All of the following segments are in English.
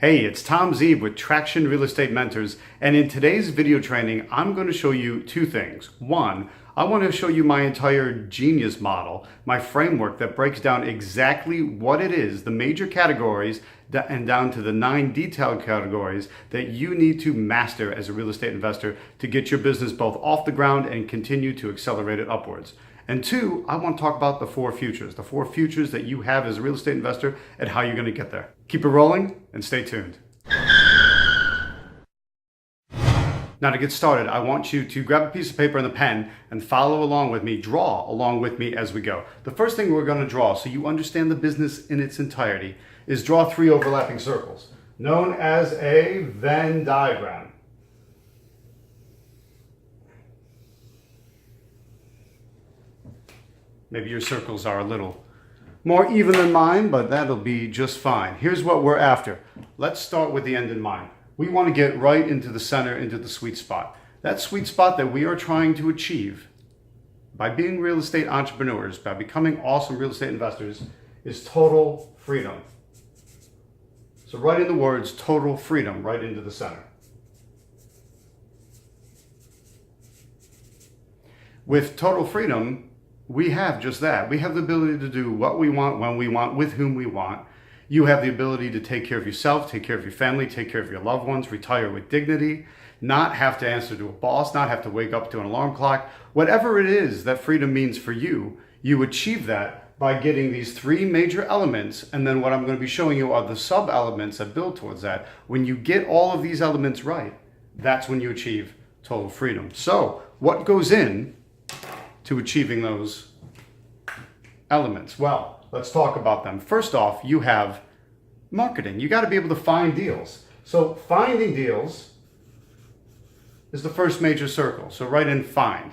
Hey, it's Tom Zeeb with Traction Real Estate Mentors, and in today's video training, I'm going to show you two things. One, I want to show you my entire genius model, my framework that breaks down exactly what it is, the major categories, and down to the 9 detailed categories that you need to master as a real estate investor to get your business both off the ground and continue to accelerate it upwards. And two, I want to talk about the 4 futures that you have as a real estate investor and how you're going to get there. Keep it rolling and stay tuned. Now to get started, I want you to grab a piece of paper and a pen and follow along with me, draw along with me as we go. The first thing we're going to draw, so you understand the business in its entirety, is draw 3 overlapping circles, known as a Venn diagram. Maybe your circles are a little more even than mine, but that'll be just fine. Here's what we're after. Let's start with the end in mind. We want to get right into the center, into the sweet spot. That sweet spot that we are trying to achieve by being real estate entrepreneurs, by becoming awesome real estate investors, is total freedom. So write in the words total freedom right into the center. With total freedom, we have just that. We have the ability to do what we want, when we want, with whom we want. You have the ability to take care of yourself, take care of your family, take care of your loved ones, retire with dignity, not have to answer to a boss, not have to wake up to an alarm clock. Whatever it is that freedom means for you, you achieve that by getting these 3 major elements, and then what I'm going to be showing you are the sub-elements that build towards that. When you get all of these elements right, that's when you achieve total freedom. So, what goes in to achieving those elements? Well, let's talk about them. First off, you have marketing. You got to be able to find deals. So finding deals is the first major circle. So write in find.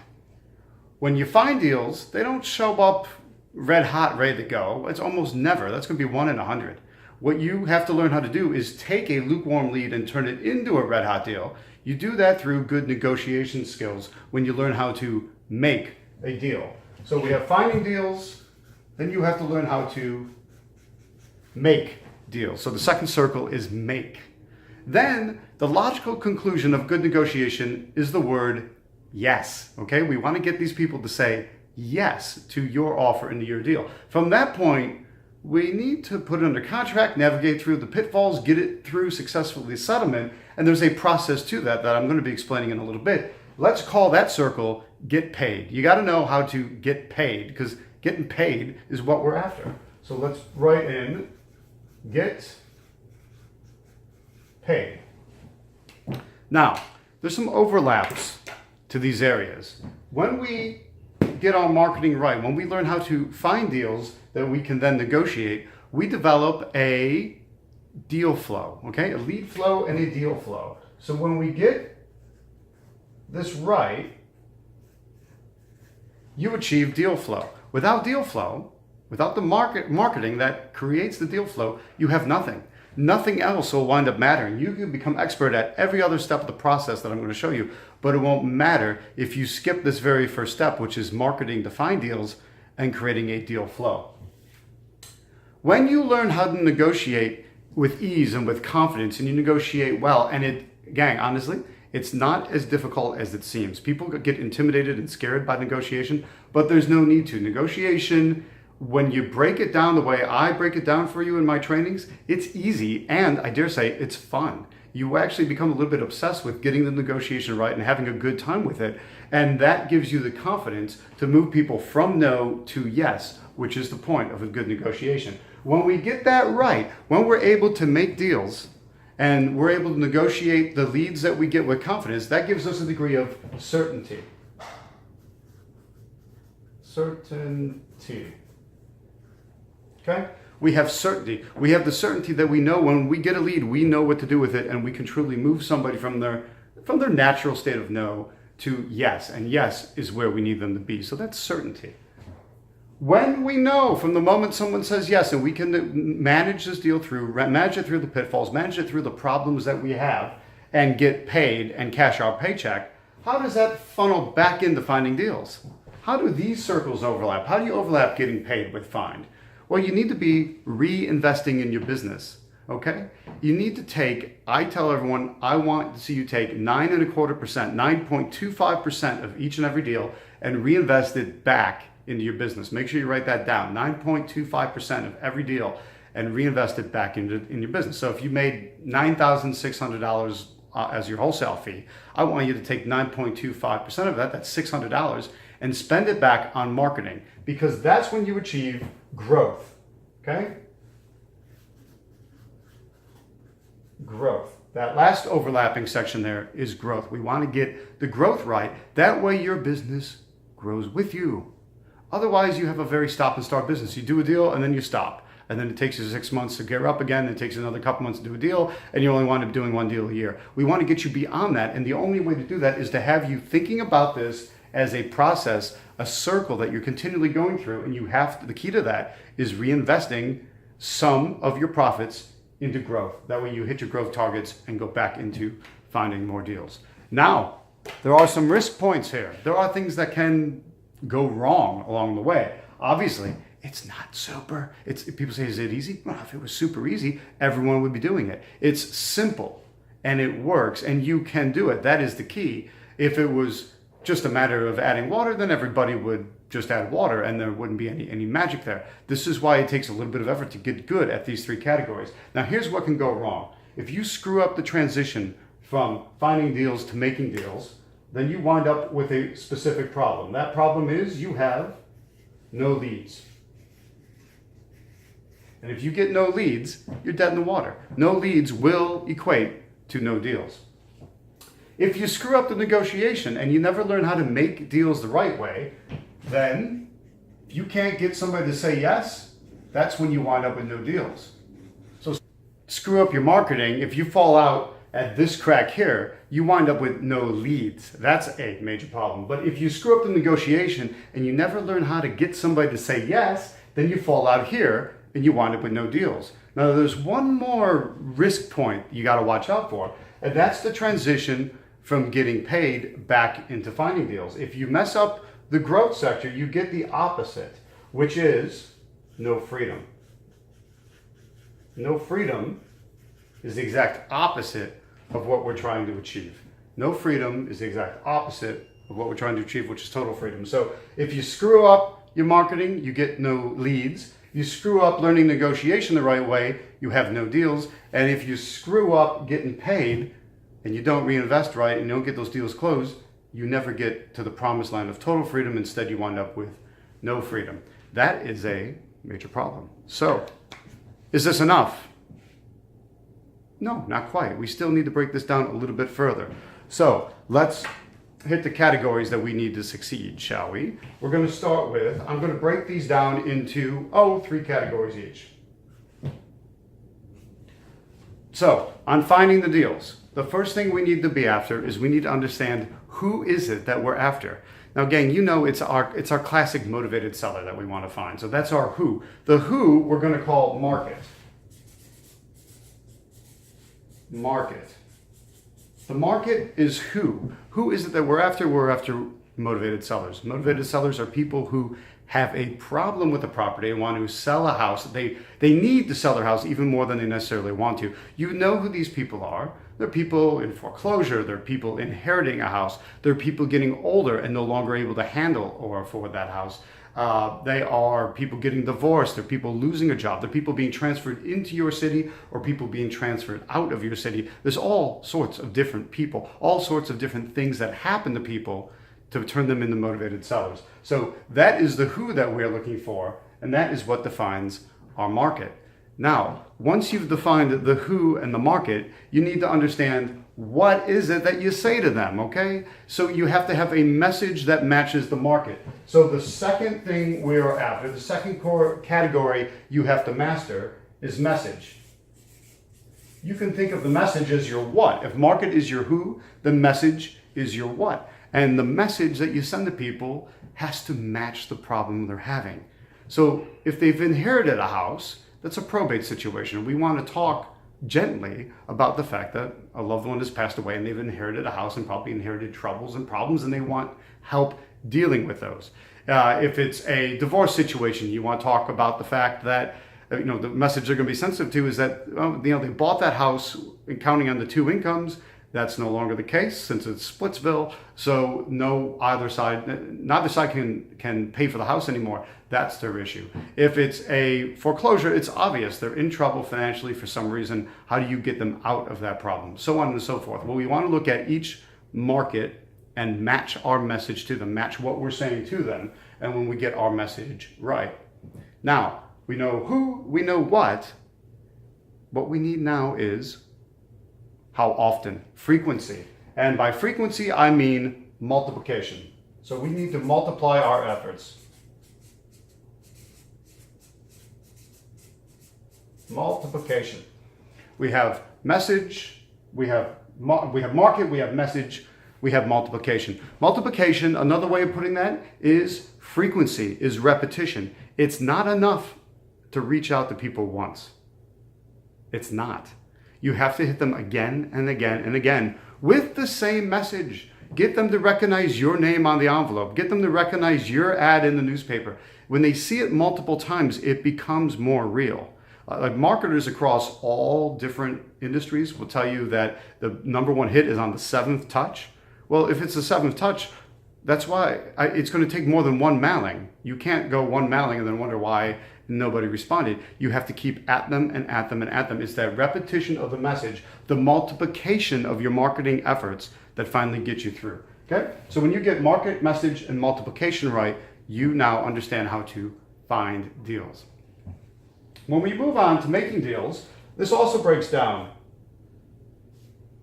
When you find deals, they don't show up red hot, ready to go. It's almost never. That's going to be 1 in 100. What you have to learn how to do is take a lukewarm lead and turn it into a red hot deal. You do that through good negotiation skills when you learn how to make a deal. So we have finding deals, then you have to learn how to make deals. So the second circle is make. Then the logical conclusion of good negotiation is the word yes. Okay, we want to get these people to say yes to your offer and to your deal. From that point, we need to put it under contract, navigate through the pitfalls, get it through successfully settlement, and there's a process to that I'm going to be explaining in a little bit. Let's call that circle get paid. You got to know how to get paid, because getting paid is what we're after. So let's write in get paid. Now, there's some overlaps to these areas. When we get our marketing right, when we learn how to find deals that we can then negotiate, we develop a deal flow, okay? A lead flow and a deal flow. So when we get this right, you achieve deal flow. Without deal flow, without the marketing that creates the deal flow, you have nothing. Nothing else will wind up mattering. You can become expert at every other step of the process that I'm going to show you, but it won't matter if you skip this very first step, which is marketing to find deals and creating a deal flow. When you learn how to negotiate with ease and with confidence, and you negotiate well, and gang, honestly, it's not as difficult as it seems. People get intimidated and scared by negotiation, but there's no need to. Negotiation, when you break it down the way I break it down for you in my trainings, it's easy, and I dare say it's fun. You actually become a little bit obsessed with getting the negotiation right and having a good time with it, and that gives you the confidence to move people from no to yes, which is the point of a good negotiation. When we get that right, when we're able to make deals, and we're able to negotiate the leads that we get with confidence, that gives us a degree of certainty. Certainty. Okay? We have certainty. We have the certainty that we know when we get a lead, we know what to do with it, and we can truly move somebody from their natural state of no to yes. And yes is where we need them to be. So that's certainty. When we know from the moment someone says yes, and we can manage this deal through, manage it through the pitfalls, manage it through the problems that we have, and get paid and cash our paycheck, how does that funnel back into finding deals? How do these circles overlap? How do you overlap getting paid with find? Well, you need to be reinvesting in your business. Okay? You need to take, I tell everyone, I want to see you take 9.25%, 9.25% of each and every deal and reinvest it back into your business. Make sure you write that down. 9.25% of every deal and reinvest it back in your business. So if you made $9,600 as your wholesale fee, I want you to take 9.25% of that, that's $600, and spend it back on marketing, because that's when you achieve growth. Okay? Growth. That last overlapping section there is growth. We want to get the growth right. That way your business grows with you. Otherwise, you have a very stop and start business. You do a deal and then you stop. And then it takes you 6 months to gear up again. It takes you another couple months to do a deal, and you only wind up doing one deal a year. We want to get you beyond that. And the only way to do that is to have you thinking about this as a process, a circle that you're continually going through. And you have to, the key to that is reinvesting some of your profits into growth. That way you hit your growth targets and go back into finding more deals. Now, there are some risk points here. There are things that can go wrong along the way. Obviously, it's not super. People say, is it easy? Well, if it was super easy, everyone would be doing it. It's simple and it works and you can do it. That is the key. If it was just a matter of adding water, then everybody would just add water and there wouldn't be any magic there. This is why it takes a little bit of effort to get good at these three categories. Now, here's what can go wrong. If you screw up the transition from finding deals to making deals, then you wind up with a specific problem. That problem is you have no leads. And if you get no leads, you're dead in the water. No leads will equate to no deals. If you screw up the negotiation and you never learn how to make deals the right way, then if you can't get somebody to say yes, that's when you wind up with no deals. So screw up your marketing. If you fall out at this crack here, you wind up with no leads. That's a major problem. But if you screw up the negotiation and you never learn how to get somebody to say yes, then you fall out here and you wind up with no deals. Now, there's one more risk point you got to watch out for, and that's the transition from getting paid back into finding deals. If you mess up the growth sector, you get the opposite, which is no freedom. No freedom is the exact opposite of what we're trying to achieve. No freedom is the exact opposite of what we're trying to achieve, which is total freedom. So if you screw up your marketing, you get no leads. You screw up learning negotiation the right way, you have no deals. And if you screw up getting paid and you don't reinvest right and you don't get those deals closed, you never get to the promised land of total freedom. Instead, you wind up with no freedom. That is a major problem. So, is this enough? No, not quite. We still need to break this down a little bit further. So, let's hit the categories that we need to succeed, shall we? We're going to start with, I'm going to break these down into, 3 categories each. So, on finding the deals, the first thing we need to be after is we need to understand who is it that we're after. Now, gang, you know it's our classic motivated seller that we want to find. So that's our who. The who we're going to call market. Market. The market is who. Who is it that we're after? We're after motivated sellers. Motivated sellers are people who have a problem with the property and want to sell a house. They need to sell their house even more than they necessarily want to. You know who these people are. They're people in foreclosure. They're people inheriting a house. They're people getting older and no longer able to handle or afford that house. They are people getting divorced. They're people losing a job. They're people being transferred into your city or people being transferred out of your city. There's all sorts of different people, all sorts of different things that happen to people to turn them into motivated sellers. So that is the who that we're looking for, and that is what defines our market. Now, once you've defined the who and the market, you need to understand what is it that you say to them, okay? So you have to have a message that matches the market. So the second thing we are after, the second core category you have to master is message. You can think of the message as your what. If market is your who, the message is your what. And the message that you send to people has to match the problem they're having. So if they've inherited a house, that's a probate situation. We want to talk gently about the fact that a loved one has passed away and they've inherited a house and probably inherited troubles and problems and they want help dealing with those. If it's a divorce situation, you want to talk about the fact that The message they're going to be sensitive to is that, they bought that house counting on the two incomes. That's no longer the case since it's Splitsville. So neither side can pay for the house anymore. That's their issue. If it's a foreclosure, it's obvious they're in trouble financially for some reason. How do you get them out of that problem? So on and so forth. Well, we want to look at each market and match our message to them, match what we're saying to them, and when we get our message right. Now, we know who, we know what. What we need now is how often, frequency. And by frequency, I mean multiplication. So we need to multiply our efforts. Multiplication. We have message, we have market, we have message, we have multiplication. Multiplication, another way of putting that is frequency, is repetition. It's not enough to reach out to people once. It's not. You have to hit them again and again and again with the same message. Get them to recognize your name on the envelope. Get them to recognize your ad in the newspaper. When they see it multiple times, it becomes more real. Like marketers across all different industries will tell you that the number one hit is on the seventh touch. Well, if it's the seventh touch, that's why it's going to take more than one mailing. You can't go one mailing and then wonder why nobody responded. You have to keep at them and at them and at them. It's that repetition of the message, the multiplication of your marketing efforts that finally get you through. Okay? So when you get market, message, and multiplication right, you now understand how to find deals. When we move on to making deals, this also breaks down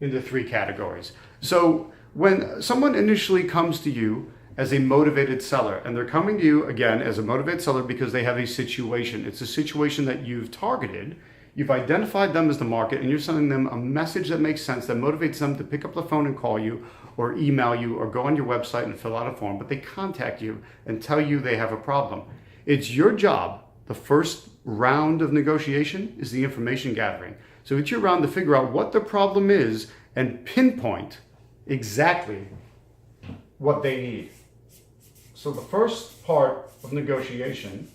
into three categories. So when someone initially comes to you as a motivated seller, and they're coming to you again as a motivated seller because they have a situation. It's a situation that you've targeted. You've identified them as the market, and you're sending them a message that makes sense, that motivates them to pick up the phone and call you or email you or go on your website and fill out a form, but they contact you and tell you they have a problem. It's your job. The first round of negotiation is the information gathering. So it's your round to figure out what the problem is and pinpoint exactly what they need. So the first part of negotiation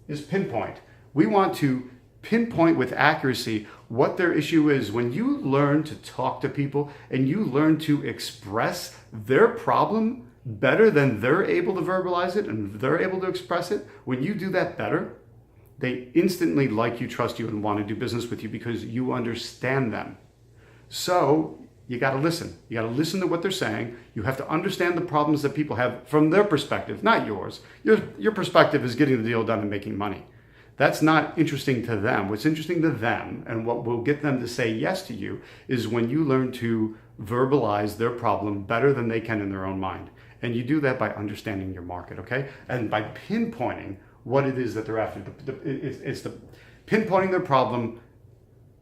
is pinpoint. We want to pinpoint with accuracy what their issue is. When you learn to talk to people and you learn to express their problem better than they're able to verbalize it and they're able to express it, when you do that better, they instantly like you, trust you, and want to do business with you because you understand them. So you got to listen. You got to listen to what they're saying. You have to understand the problems that people have from their perspective, not yours. Your perspective is getting the deal done and making money. That's not interesting to them. What's interesting to them and what will get them to say yes to you is when you learn to verbalize their problem better than they can in their own mind. And you do that by understanding your market, okay? And by pinpointing what it is that they're after. It's the pinpointing their problem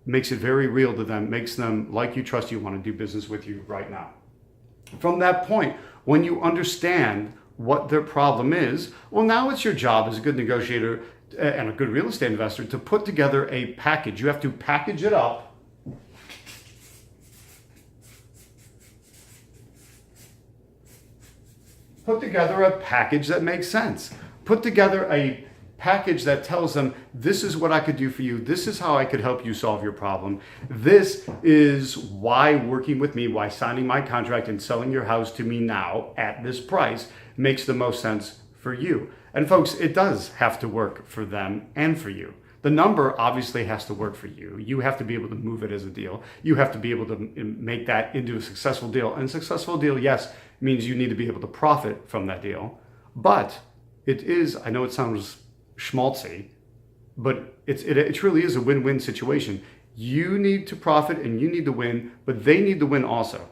makes it very real to them, makes them like you, trust you, want to do business with you right now. From that point, when you understand what their problem is, well, now it's your job as a good negotiator and a good real estate investor to put together a package. You have to package it up put together a package that makes sense. Put together a package that tells them, this is what I could do for you. This is how I could help you solve your problem. This is why working with me, why signing my contract and selling your house to me now at this price makes the most sense for you. And folks, it does have to work for them and for you. The number obviously has to work for you. You have to be able to move it as a deal. You have to be able to make that into a successful deal. And a successful deal, yes, means you need to be able to profit from that deal. But it is, I know it sounds schmaltzy, but it truly is a win-win situation. You need to profit and you need to win, but they need to win also.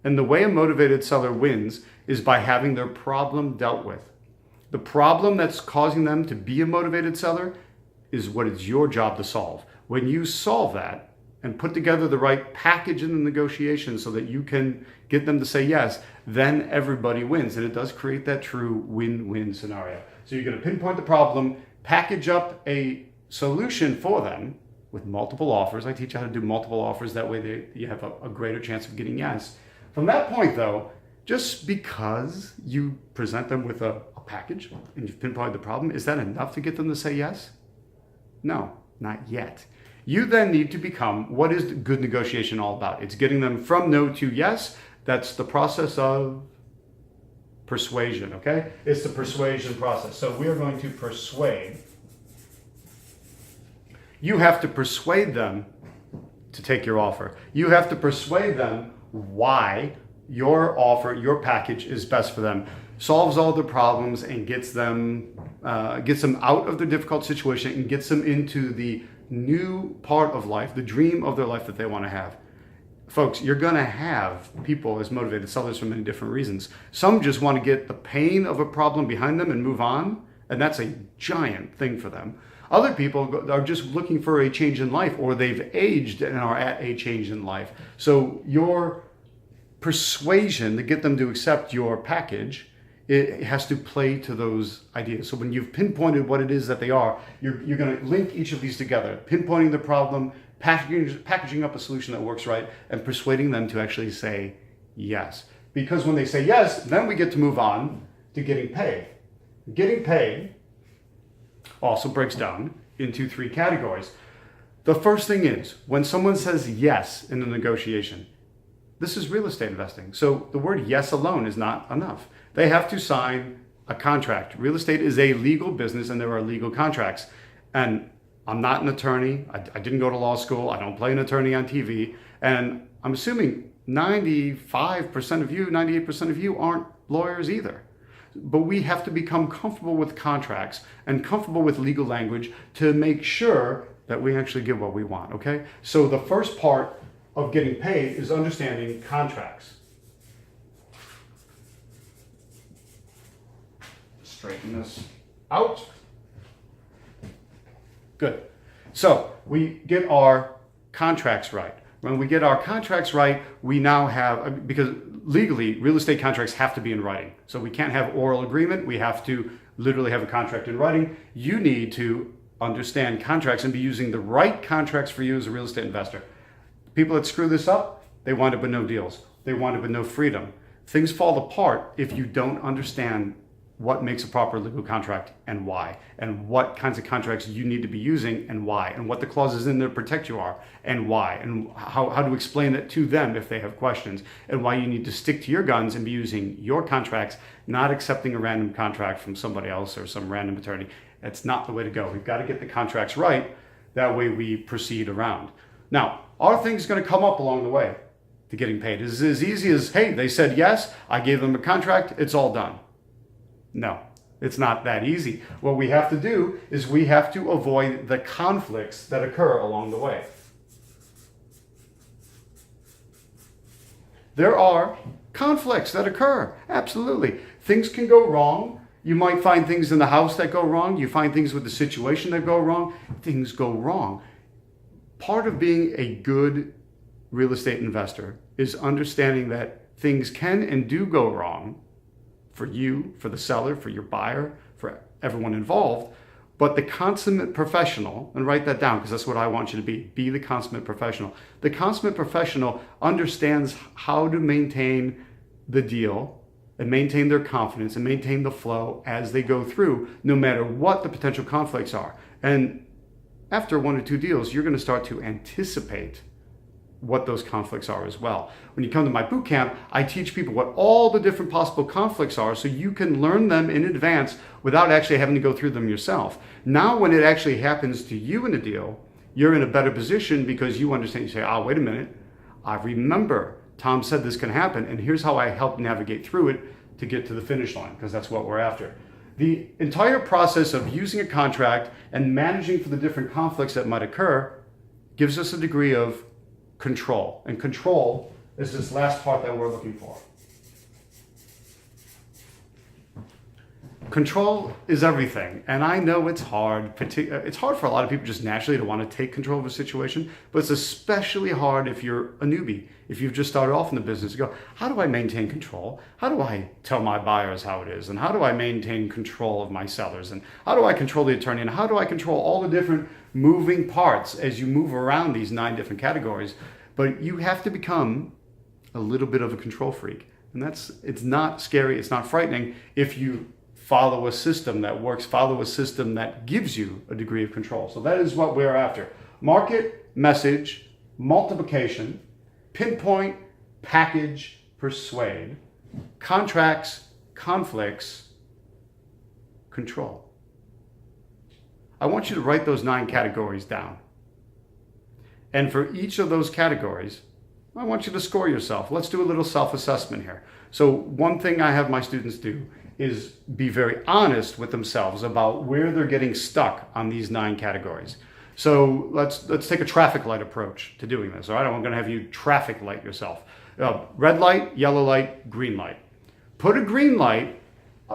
And the way a motivated seller wins is by having their problem dealt with. The problem that's causing them to be a motivated seller is what it's your job to solve. When you solve that and put together the right package in the negotiation so that you can get them to say yes, then everybody wins. And it does create that true win-win scenario. So you're going to pinpoint the problem, package up a solution for them with multiple offers. I teach you how to do multiple offers. That way you have a greater chance of getting yes. From that point, though, just because you present them with a package and you've pinpointed the problem, is that enough to get them to say yes? No, not yet. You then need to become, what is good negotiation all about? It's getting them from no to yes. That's the process of persuasion, okay? It's the persuasion process. So we are going to persuade. You have to persuade them to take your offer. You have to persuade them why your offer, your package is best for them, solves all their problems and gets them out of their difficult situation and gets them into the new part of life, the dream of their life that they want to have. Folks, you're going to have people as motivated sellers for many different reasons. Some just want to get the pain of a problem behind them and move on, and that's a giant thing for them. Other people are just looking for a change in life, or they've aged and are at a change in life. So your persuasion to get them to accept your package, it has to play to those ideas. So when you've pinpointed what it is that they are, you're going to link each of these together, pinpointing the problem, packaging up a solution that works right, and persuading them to actually say yes. Because when they say yes, then we get to move on to getting paid. Getting paid also breaks down into 3 categories. The first thing is, when someone says yes in a negotiation, this is real estate investing. So the word yes alone is not enough. They have to sign a contract. Real estate is a legal business and there are legal contracts. And I'm not an attorney. I didn't go to law school. I don't play an attorney on TV. And I'm assuming 95% of you, 98% of you aren't lawyers either. But we have to become comfortable with contracts and comfortable with legal language to make sure that we actually get what we want, okay? So the first part of getting paid is understanding contracts. Straighten this out. Good. So we get our contracts right. When we get our contracts right, we now have, because legally, real estate contracts have to be in writing. So we can't have oral agreement. We have to literally have a contract in writing. You need to understand contracts and be using the right contracts for you as a real estate investor. People that screw this up, they wind up with no deals. They wind up with no freedom. Things fall apart if you don't understand what makes a proper legal contract and why, and what kinds of contracts you need to be using and why, and what the clauses in there protect you are and why, and how to explain it to them if they have questions, and why you need to stick to your guns and be using your contracts, not accepting a random contract from somebody else or some random attorney. That's not the way to go. We've got to get the contracts right. That way we proceed around. Now, are things going to come up along the way to getting paid? Is it as easy as, hey, they said yes, I gave them a contract, it's all done? No, it's not that easy. What we have to do is we have to avoid the conflicts that occur along the way. There are conflicts that occur, absolutely. Things can go wrong. You might find things in the house that go wrong. You find things with the situation that go wrong. Things go wrong. Part of being a good real estate investor is understanding that things can and do go wrong for you, for the seller, for your buyer, for everyone involved. But the consummate professional, and write that down because that's what I want you to be the consummate professional. The consummate professional understands how to maintain the deal and maintain their confidence and maintain the flow as they go through, no matter what the potential conflicts are. And after 1 or 2 deals, you're going to start to anticipate what those conflicts are as well. When you come to my boot camp, I teach people what all the different possible conflicts are so you can learn them in advance without actually having to go through them yourself. Now, when it actually happens to you in a deal, you're in a better position because you understand. You say, oh, wait a minute. I remember Tom said this can happen, and here's how I help navigate through it to get to the finish line, because that's what we're after. The entire process of using a contract and managing for the different conflicts that might occur gives us a degree of control. And control is this last part that we're looking for. Control is everything. And I know it's hard. It's hard for a lot of people just naturally to want to take control of a situation, but it's especially hard if you're a newbie. If you've just started off in the business, you go, how do I maintain control? How do I tell my buyers how it is? And how do I maintain control of my sellers? And how do I control the attorney? And how do I control all the different moving parts as you move around these 9 different categories? But you have to become a little bit of a control freak. And it's not scary, it's not frightening if you follow a system that works, follow a system that gives you a degree of control. So that is what we're after. Market, message, multiplication, pinpoint, package, persuade, contracts, conflicts, control. I want you to write those 9 categories down. And for each of those categories, I want you to score yourself. Let's do a little self-assessment here. So one thing I have my students do is be very honest with themselves about where they're getting stuck on these 9 categories. So let's take a traffic light approach to doing this. All right, I'm going to have you traffic light yourself. Red light, yellow light, green light. Put a green light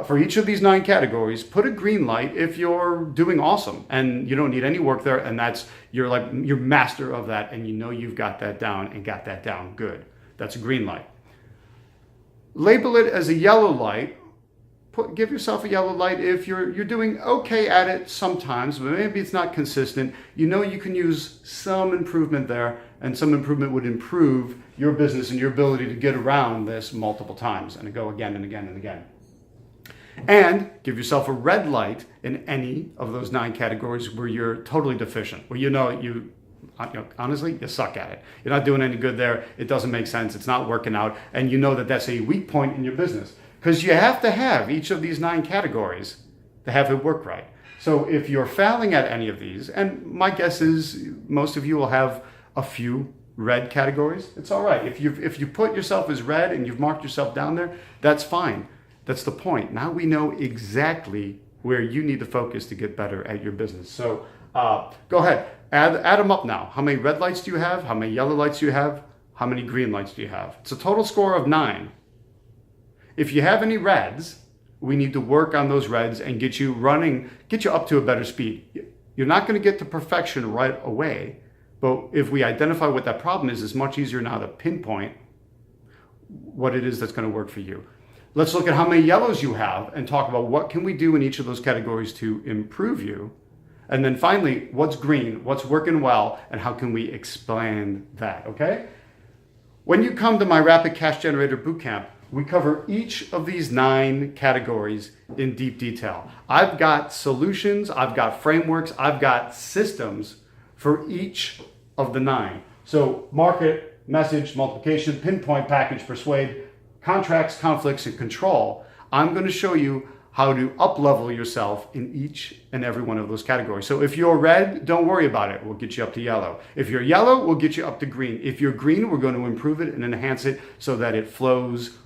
for each of these 9 categories. Put a green light if you're doing awesome and you don't need any work there, and you're master of that, and you know you've got that down and got that down good. That's a green light. Label it as a yellow light. Give yourself a yellow light if you're doing okay at it sometimes, but maybe it's not consistent. You know you can use some improvement there, and some improvement would improve your business and your ability to get around this multiple times and to go again and again and again. And give yourself a red light in any of those 9 categories where you're totally deficient, where honestly, you suck at it. You're not doing any good there. It doesn't make sense. It's not working out. And you know that that's a weak point in your business, because you have to have each of these 9 categories to have it work right. So if you're failing at any of these, and my guess is most of you will have a few red categories, it's all right. If you put yourself as red and you've marked yourself down there, that's fine. That's the point. Now we know exactly where you need to focus to get better at your business. So go ahead, add them up now. How many red lights do you have? How many yellow lights do you have? How many green lights do you have? It's a total score of 9. If you have any reds, we need to work on those reds and get you up to a better speed. You're not going to get to perfection right away, but if we identify what that problem is, it's much easier now to pinpoint what it is that's going to work for you. Let's look at how many yellows you have and talk about what can we do in each of those categories to improve you. And then finally, what's green, what's working well, and how can we expand that, okay? When you come to my Rapid Cash Generator Bootcamp, we cover each of these 9 categories in deep detail. I've got solutions, I've got frameworks, I've got systems for each of the 9. So market, message, multiplication, pinpoint, package, persuade, contracts, conflicts, and control. I'm going to show you how to up-level yourself in each and every one of those categories. So if you're red, don't worry about it. We'll get you up to yellow. If you're yellow, we'll get you up to green. If you're green, we're going to improve it and enhance it so that it flows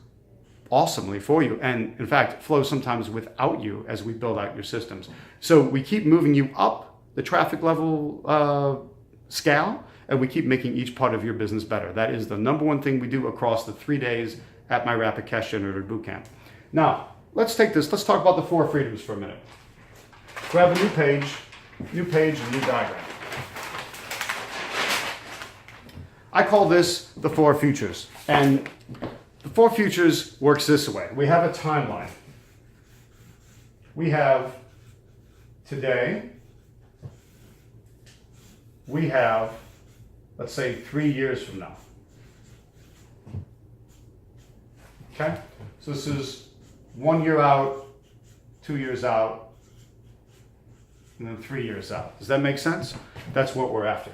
awesomely for you. And in fact, flows sometimes without you as we build out your systems. So we keep moving you up the traffic level scale, and we keep making each part of your business better. That is the number one thing we do across the 3 days at my Rapid Cash Generator Bootcamp. Now, let's talk about the 4 freedoms for a minute. Grab a new page, and new diagram. I call this the 4 futures. And the 4 futures works this way. We have a timeline. We have today. We have, let's say, 3 years from now. Okay, so this is 1 year out, 2 years out, and then 3 years out. Does that make sense? That's what we're after.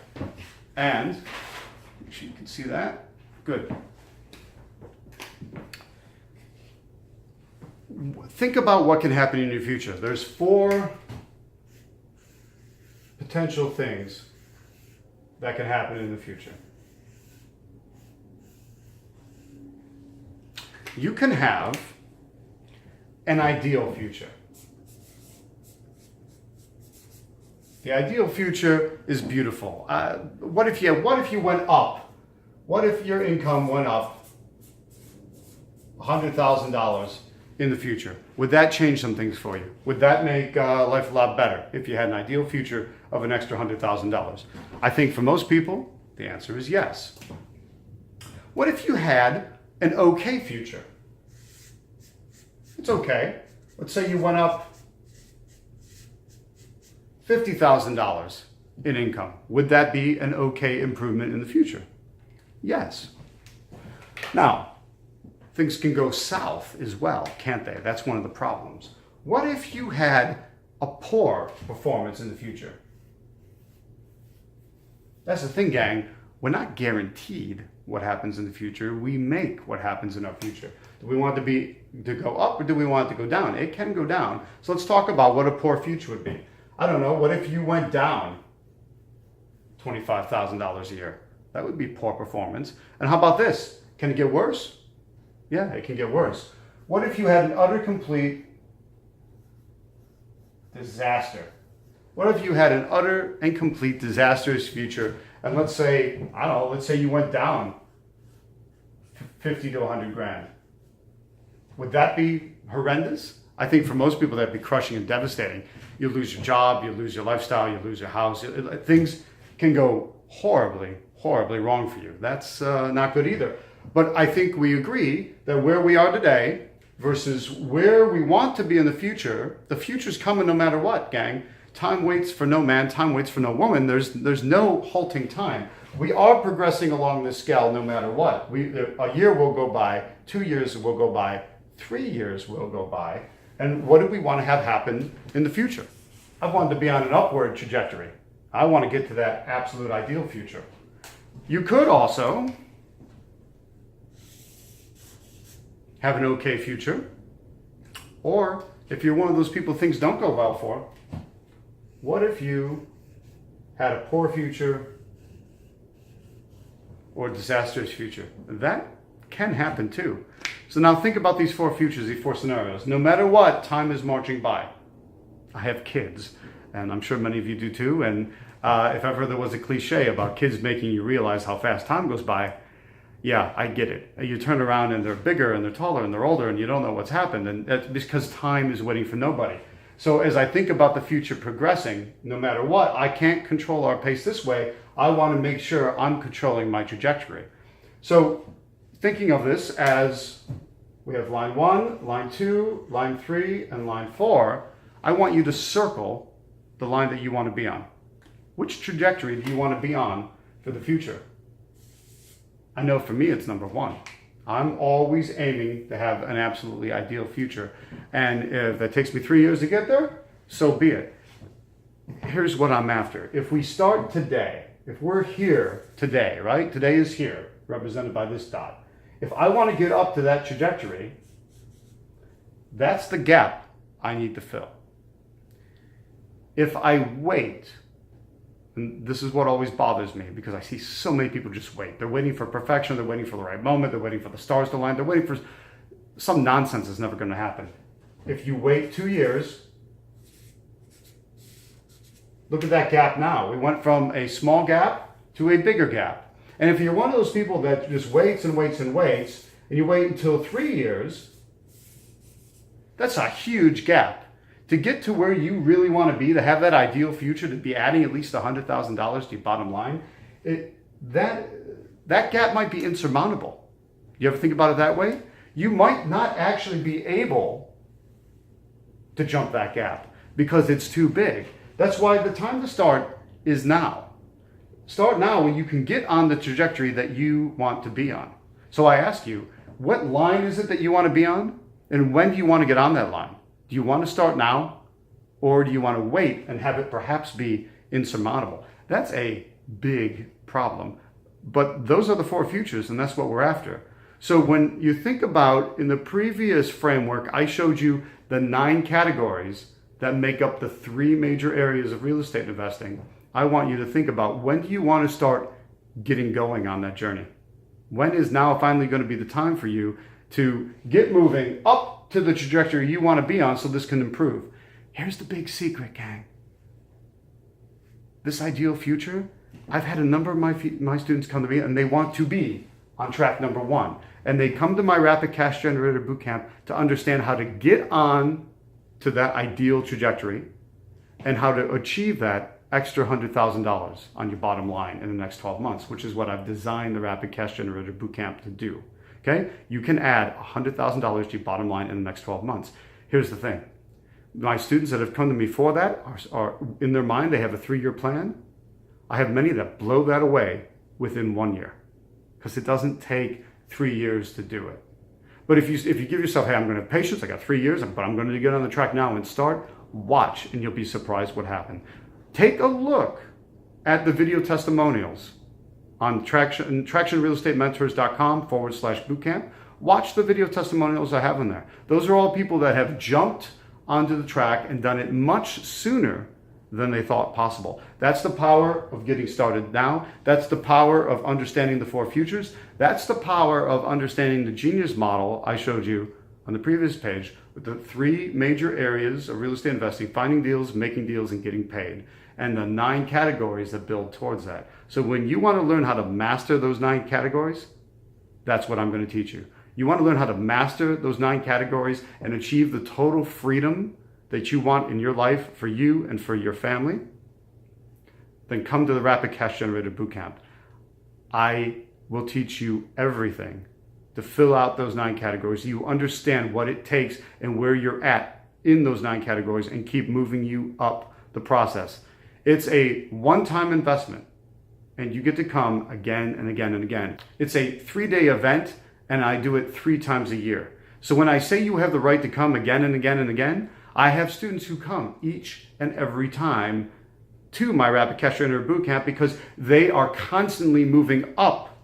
And make sure you can see that. Good. Think about what can happen in your future. There's 4 potential things that can happen in the future. You can have an ideal future. The ideal future is beautiful. What if you went up? What if your income went up $100,000 in the future? Would that change some things for you? Would that make life a lot better if you had an ideal future of an extra $100,000? I think for most people, the answer is yes. What if you had an okay future? It's okay. Let's say you went up $50,000 in income. Would that be an okay improvement in the future? Yes. Now, things can go south as well, can't they? That's one of the problems. What if you had a poor performance in the future? That's the thing, gang. We're not guaranteed what happens in the future. We make what happens in our future. Do we want it to go up, or do we want it to go down? It can go down. So let's talk about what a poor future would be. I don't know. What if you went down $25,000 a year? That would be poor performance. And how about this? Can it get worse? Yeah, it can get worse. What if you had an utter complete disaster? What if you had an utter and complete disastrous future? And let's say, I don't know, let's say you went down 50 to 100 grand. Would that be horrendous? I think for most people that'd be crushing and devastating. You lose your job, you lose your lifestyle, you lose your house. Things can go horribly, horribly wrong for you. That's not good either. But I think we agree that where we are today versus where we want to be in the future's coming no matter what, gang. Time waits for no man, time waits for no woman. There's no halting time. We are progressing along this scale no matter what. A year will go by, 2 years will go by, 3 years will go by. And what do we want to have happen in the future? I want to be on an upward trajectory. I want to get to that absolute ideal future. You could also have an okay future. Or if you're one of those people things don't go well for, what if you had a poor future or a disastrous future? That can happen too. So now think about these four futures, these four scenarios. No matter what, time is marching by. I have kids, and I'm sure many of you do too. And if ever there was a cliche about kids making you realize how fast time goes by, yeah, I get it. You turn around and they're bigger and they're taller and they're older and you don't know what's happened. And that's because time is waiting for nobody. So as I think about the future progressing, no matter what, I can't control our pace this way. I want to make sure I'm controlling my trajectory. So thinking of this as we have line 1, line 2, line 3, and line 4, I want you to circle the line that you want to be on. Which trajectory do you want to be on for the future? I know for me it's number 1. I'm always aiming to have an absolutely ideal future. And if that takes me 3 years to get there, so be it. Here's what I'm after. If we start today, if we're here today, right? Today is here, represented by this dot. If I want to get up to that trajectory, that's the gap I need to fill. If I wait, and this is what always bothers me because I see so many people just wait. They're waiting for perfection. They're waiting for the right moment. They're waiting for the stars to align. They're waiting for some nonsense that's never going to happen. If you wait 2 years, look at that gap now. We went from a small gap to a bigger gap. And if you're one of those people that just waits and waits and waits, and you wait until 3 years, that's a huge gap. To get to where you really want to be, to have that ideal future, to be adding at least $100,000 to your bottom line, that gap might be insurmountable. You ever think about it that way? You might not actually be able to jump that gap because it's too big. That's why the time to start is now. Start now when you can get on the trajectory that you want to be on. So I ask you, what line is it that you want to be on? And when do you want to get on that line? Do you want to start now, or do you want to wait and have it perhaps be insurmountable? That's a big problem. But those are the four futures, and that's what we're after. So when you think about, in the previous framework, I showed you the 9 categories that make up the 3 major areas of real estate investing. I want you to think about, when do you want to start getting going on that journey? When is now finally going to be the time for you to get moving up to the trajectory you want to be on so this can improve? Here's the big secret, gang. This ideal future, I've had a number of my students come to me and they want to be on track number 1. And they come to my Rapid Cash Generator Bootcamp to understand how to get on to that ideal trajectory and how to achieve that extra $100,000 on your bottom line in the next 12 months, which is what I've designed the Rapid Cash Generator Bootcamp to do. Okay? You can add $100,000 to your bottom line in the next 12 months. Here's the thing. My students that have come to me for that are in their mind, they have a 3-year plan. I have many that blow that away within 1 year because it doesn't take 3 years to do it. But if you give yourself, hey, I'm going to have patience, I got 3 years, but I'm going to get on the track now and start, watch, and you'll be surprised what happened. Take a look at the video testimonials on tractionrealestatementors.com/bootcamp. Watch the video testimonials I have in there. Those are all people that have jumped onto the track and done it much sooner than they thought possible. That's the power of getting started now. That's the power of understanding the 4 futures. That's the power of understanding the genius model I showed you on the previous page with the 3 major areas of real estate investing: finding deals, making deals, and getting paid, and the 9 categories that build towards that. So when you want to learn how to master those 9 categories, that's what I'm going to teach you. You want to learn how to master those 9 categories and achieve the total freedom that you want in your life for you and for your family, then come to the Rapid Cash Generator Bootcamp. I will teach you everything to fill out those 9 categories. You understand what it takes and where you're at in those 9 categories and keep moving you up the process. It's a one-time investment and you get to come again and again and again. It's a 3-day event and I do it 3 times a year. So when I say you have the right to come again and again and again, I have students who come each and every time to my Rapid Cash Generator Bootcamp because they are constantly moving up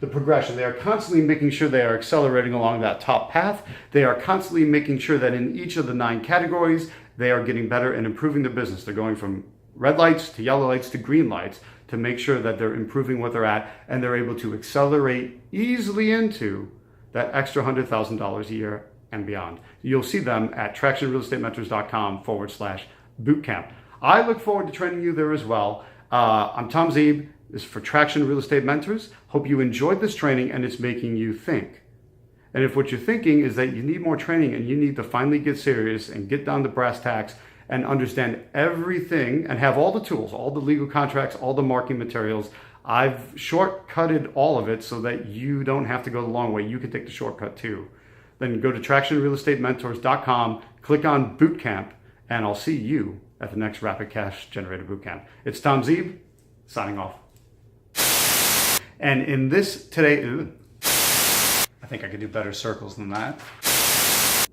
the progression. They are constantly making sure they are accelerating along that top path. They are constantly making sure that in each of the 9 categories, they are getting better and improving their business. They're going from red lights to yellow lights to green lights to make sure that they're improving what they're at and they're able to accelerate easily into that extra $100,000 a year and beyond. You'll see them at tractionrealestatementors.com/bootcamp. I look forward to training you there as well. I'm Tom Zeeb. This is for Traction Real Estate Mentors. Hope you enjoyed this training and it's making you think. And if what you're thinking is that you need more training and you need to finally get serious and get down to brass tacks and understand everything and have all the tools, all the legal contracts, all the marketing materials, I've shortcutted all of it so that you don't have to go the long way. You can take the shortcut too. Then go to tractionrealestatementors.com, click on Bootcamp, and I'll see you at the next Rapid Cash Generator Bootcamp. It's Tom Zeeb, signing off. And in this today, I think I could do better circles than that.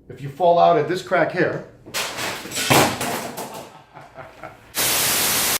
If you fall out at this crack here,